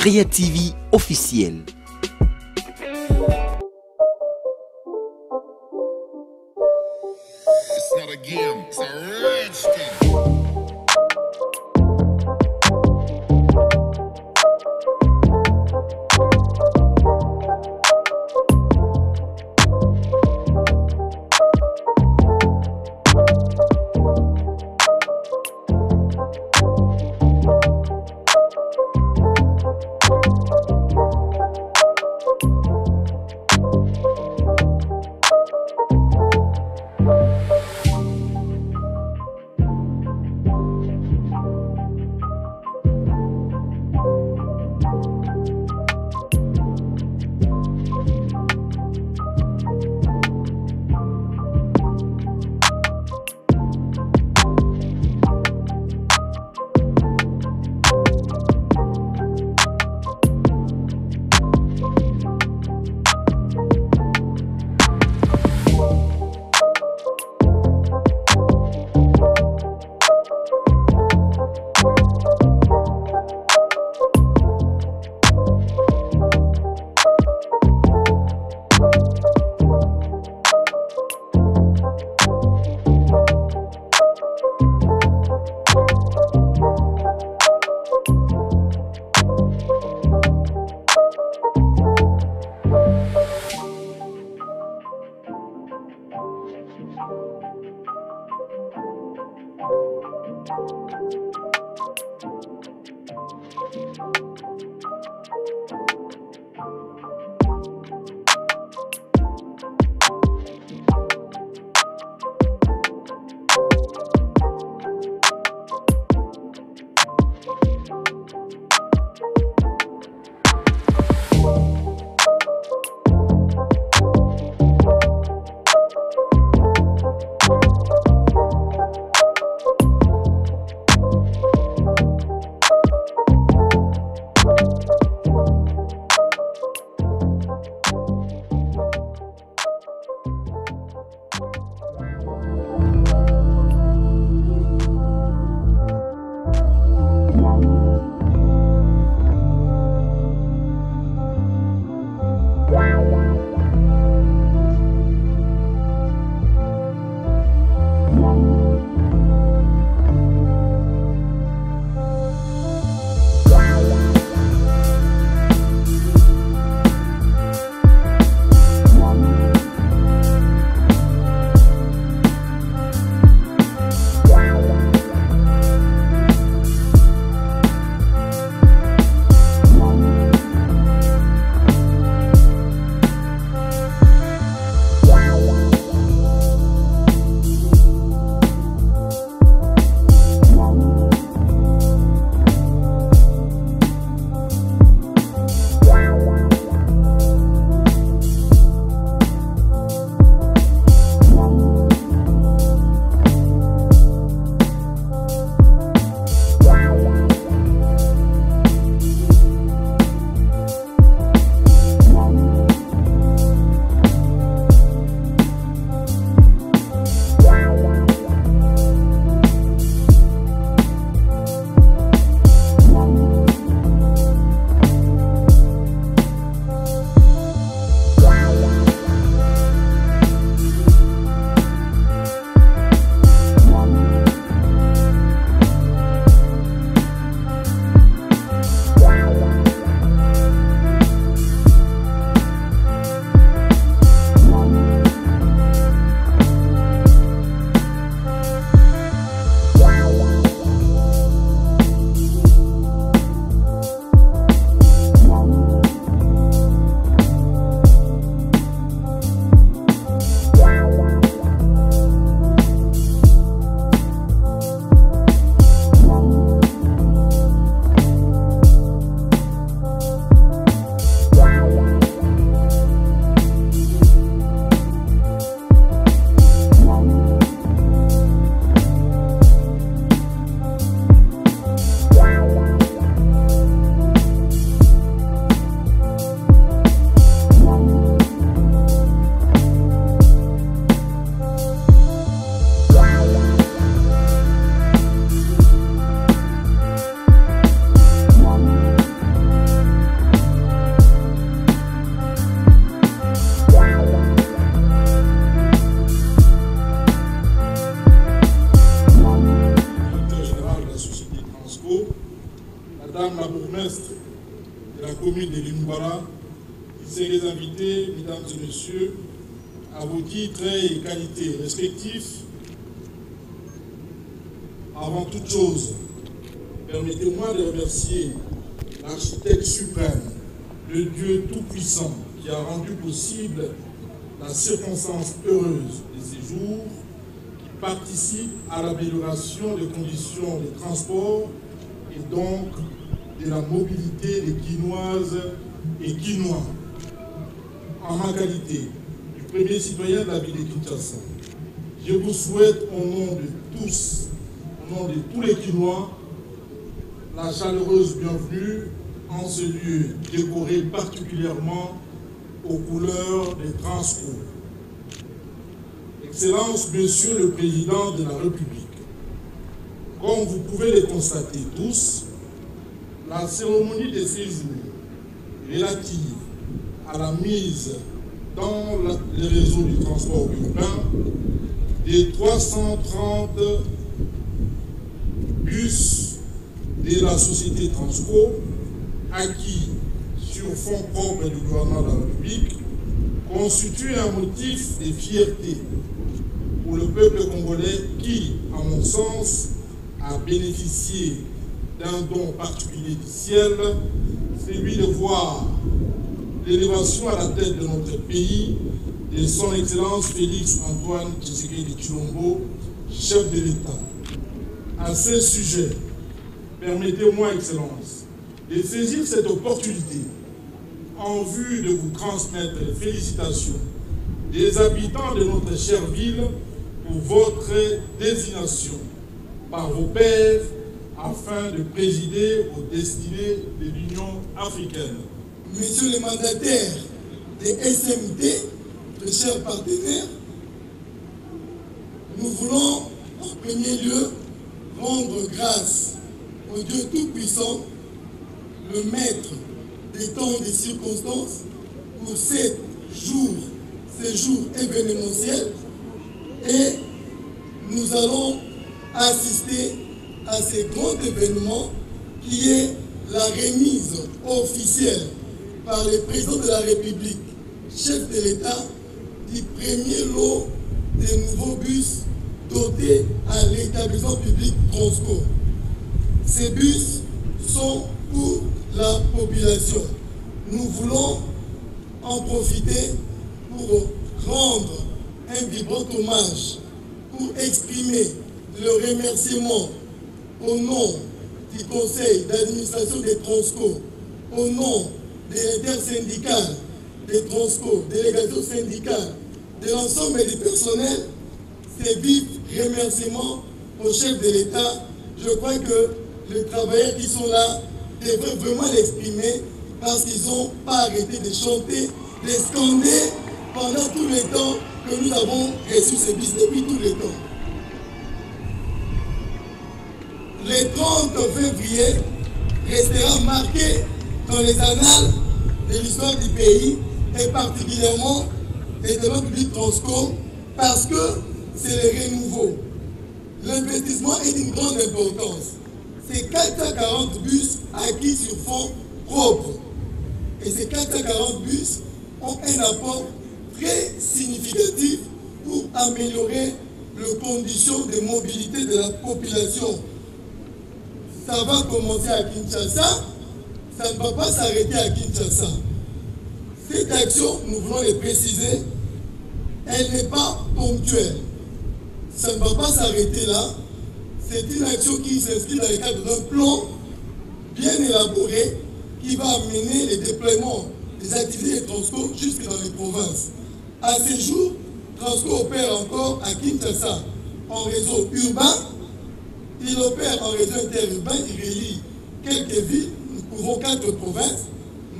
Creativi officiel. It's not a game, it's a rich thing. Madame la bourgmestre de la commune de Limoubara, les invités, mesdames et messieurs, à vos titres et qualités respectifs, avant toute chose, permettez-moi de remercier l'architecte suprême, le Dieu tout-puissant, qui a rendu possible la circonstance heureuse de ces jours, qui participe à l'amélioration des conditions de transport et donc de la mobilité des Quinoises et Quinois. En ma qualité du premier citoyen de la ville de Kinshasa, je vous souhaite au nom de tous, au nom de tous les Quinois, la chaleureuse bienvenue en ce lieu décoré particulièrement aux couleurs des Transco. Excellence, Monsieur le Président de la République, comme vous pouvez le constater tous, la cérémonie de séjour relative à la mise dans les réseaux du transport urbain des 330 bus de la société Transco acquis sur fonds propres du gouvernement de la République constitue un motif de fierté pour le peuple congolais qui, à mon sens, a bénéficié d'un don particulier du ciel, celui de voir l'élévation à la tête de notre pays de son Excellence Félix Antoine Tshisekedi Tshilombo, chef de l'État. À ce sujet, permettez-moi, Excellence, de saisir cette opportunité en vue de vous transmettre les félicitations des habitants de notre chère ville pour votre désignation par vos pairs afin de présider aux destinées de l'Union africaine. Messieurs les mandataires des SMT, de chers partenaires, nous voulons en premier lieu rendre grâce au Dieu Tout-Puissant, le maître des temps et des circonstances, pour ces jours événementiels, et nous allons assister à ce grand événement qui est la remise officielle par le président de la République, chef de l'État, du premier lot des nouveaux bus dotés à l'établissement public Transco. Ces bus sont pour la population. Nous voulons en profiter pour rendre un vibrant hommage, pour exprimer le remerciement au nom du conseil d'administration des Transco, au nom de l'intersyndicale des Transco, délégation syndicale, de l'ensemble du personnel, ces vifs remerciements au chef de l'État. Je crois que les travailleurs qui sont là devraient vraiment l'exprimer parce qu'ils n'ont pas arrêté de chanter, de scander pendant tout le temps que nous avons reçu ces bus, depuis tout le temps. Le 30 février restera marqué dans les annales de l'histoire du pays et particulièrement des développements publics Transco parce que c'est le renouveau. L'investissement est d'une grande importance. C'est 440 bus acquis sur fonds propres. Et ces 440 bus ont un apport très significatif pour améliorer les conditions de mobilité de la population. Ça va commencer à Kinshasa, ça ne va pas s'arrêter à Kinshasa. Cette action, nous voulons le préciser, elle n'est pas ponctuelle. Ça ne va pas s'arrêter là. C'est une action qui s'inscrit dans le cadre d'un plan bien élaboré qui va amener le déploiement des activités de Transco jusque dans les provinces. À ce jour, Transco opère encore à Kinshasa en réseau urbain. Il opère en réseau interurbain, il relie quelques villes, nous couvrons 4 provinces,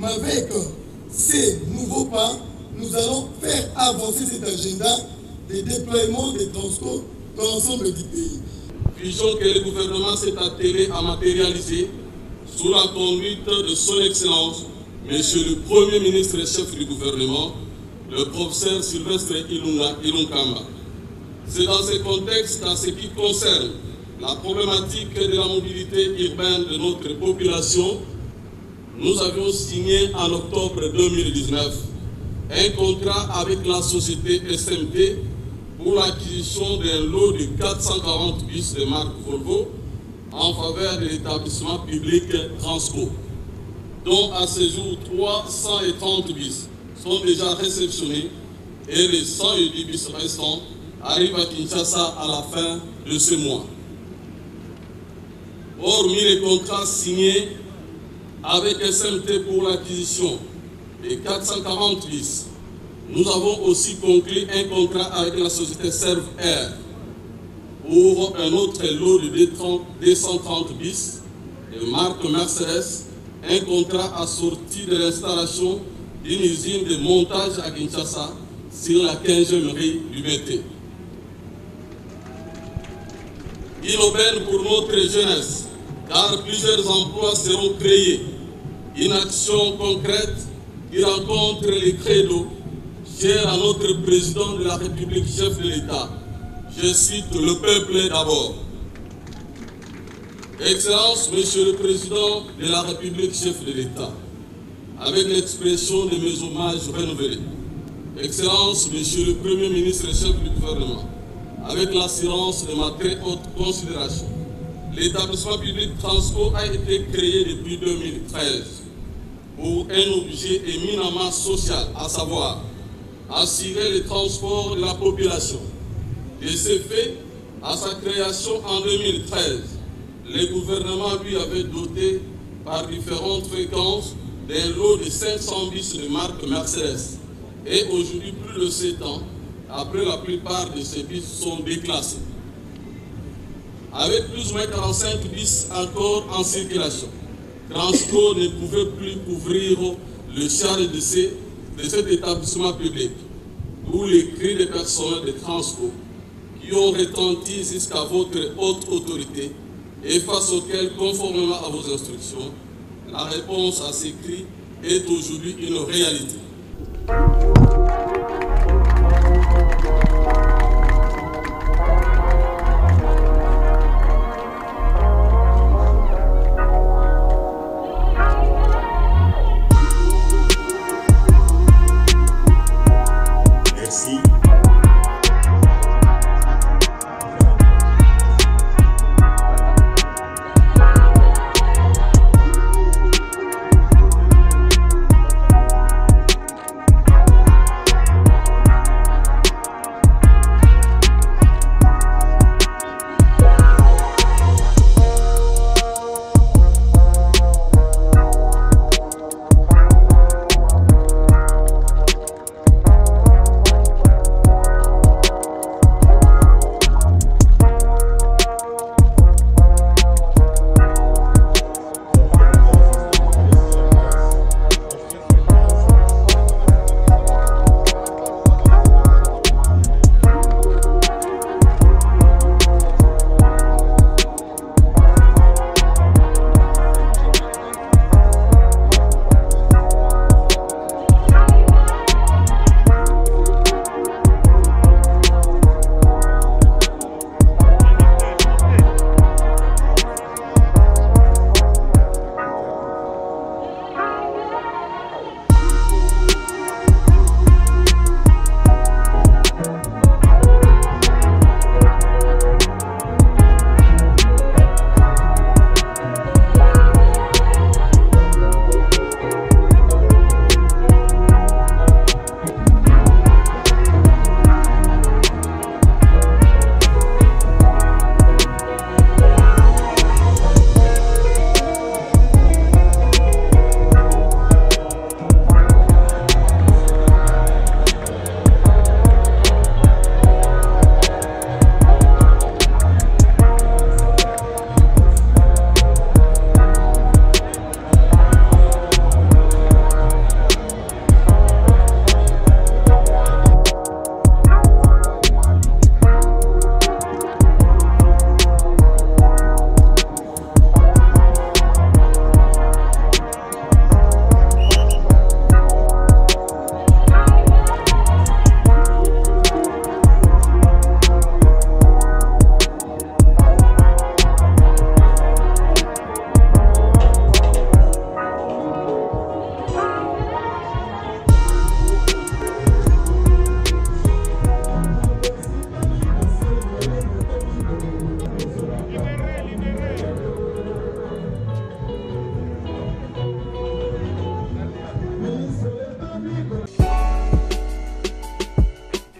mais avec ces nouveaux pas, nous allons faire avancer cet agenda de déploiement des Transco dans l'ensemble du pays. Vision que le gouvernement s'est attelé à matérialiser sous la conduite de son Excellence, Monsieur le Premier ministre et chef du gouvernement, le professeur Sylvestre Ilunga Ilunkamba. C'est dans ce contexte qu'en ce qui concerne la problématique de la mobilité urbaine de notre population, nous avions signé en octobre 2019 un contrat avec la société SMT pour l'acquisition d'un lot de 440 bus de marque Volvo en faveur de l'établissement public Transco, dont à ce jour 330 bus sont déjà réceptionnés et les 110 bus restants arrivent à Kinshasa à la fin de ce mois. Hormis les contrats signés avec SMT pour l'acquisition des 440 bus, nous avons aussi conclu un contrat avec la société Serve Air pour un autre lot de 230 bus de marque Mercedes, un contrat assorti de l'installation d'une usine de montage à Kinshasa sur la 15e rue du BT. Une aubaine pour notre jeunesse, car plusieurs emplois seront créés. Une action concrète qui rencontre les credos chers à notre président de la République, chef de l'État. Je cite le peuple d'abord. Excellence, Monsieur le Président de la République, chef de l'État, avec l'expression de mes hommages renouvelés. Excellence, Monsieur le Premier ministre et chef du gouvernement, avec l'assurance de ma très haute considération. L'établissement public Transco a été créé depuis 2013 pour un objet éminemment social, à savoir assurer le transport de la population. De ce fait, à sa création en 2013, le gouvernement lui avait doté par différentes fréquences d'un lot de 500 bus de marque Mercedes. Et aujourd'hui, plus de 7 ans, après la plupart de ces bus sont déclassés. Avec plus ou moins 45 bus encore en circulation, Transco ne pouvait plus couvrir le charge de cet établissement public, d'où les cris des personnels de Transco qui ont retenti jusqu'à votre haute autorité et face auxquels, conformément à vos instructions, la réponse à ces cris est aujourd'hui une réalité.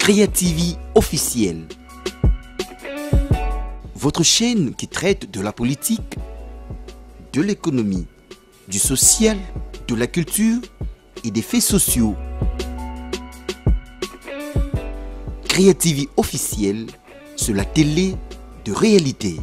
Créa-TV officiel. Votre chaîne qui traite de la politique, de l'économie, du social, de la culture et des faits sociaux. Créa-TV officiel, c'est la télé de réalité.